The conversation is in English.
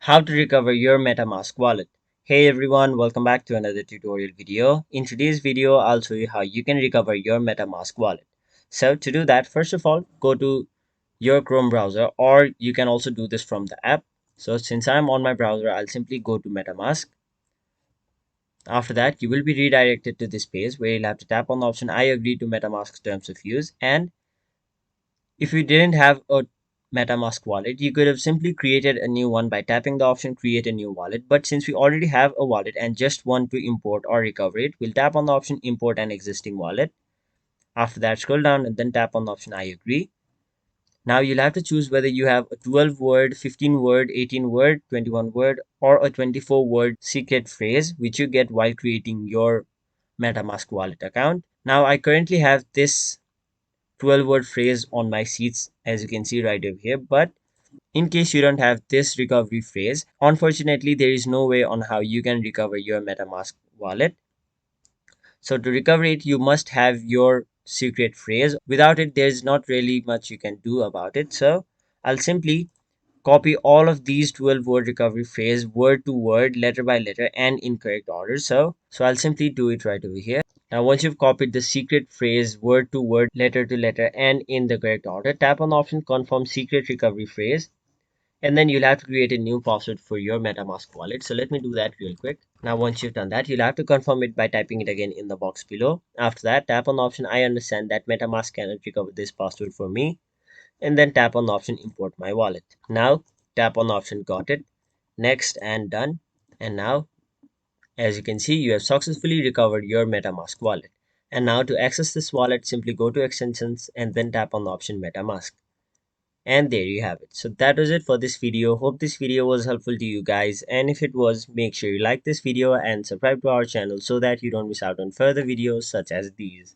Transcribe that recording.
How to recover your MetaMask wallet. Hey everyone, welcome back to another tutorial video. In today's video, I'll show you how you can recover your MetaMask wallet. So to do that, first of all, go to your Chrome browser, or you can also do this from the app. So since I'm on my browser, I'll simply go to MetaMask. After that, you will be redirected to this page where you'll have to tap on the option I agree to MetaMask's terms of use. And if you didn't have a MetaMask wallet, you could have simply created a new one by tapping the option create a new wallet. But since we already have a wallet and just want to import or recover it, we'll tap on the option import an existing wallet. After that, scroll down and then tap on the option I agree. Now you'll have to choose whether you have a 12 word, 15 word, 18 word, 21 word, or a 24 word secret phrase which you get while creating your MetaMask wallet account. Now I currently have this 12 word phrase on my seats, as you can see right over here. But in case you don't have this recovery phrase, unfortunately there is no way on how you can recover your MetaMask wallet. So to recover it, you must have your secret phrase. Without it, there's not really much you can do about it. So I'll simply copy all of these 12 word recovery phrase word to word, letter by letter, and in correct order. So I'll simply do it right over here. Now, once you've copied the secret phrase word to word, letter to letter, and in the correct order, tap on the option confirm secret recovery phrase, and then you'll have to create a new password for your MetaMask wallet. So let me do that real quick. Now, once you've done that, you'll have to confirm it by typing it again in the box below. After that, tap on the option I understand that MetaMask cannot recover this password for me, and then tap on the option import my wallet. Now, tap on the option got it, next, and done. And now, as you can see, you have successfully recovered your MetaMask wallet. And now to access this wallet, simply go to extensions and then tap on the option MetaMask. And there you have it. So that was it for this video. Hope this video was helpful to you guys. And if it was, make sure you like this video and subscribe to our channel so that you don't miss out on further videos such as these.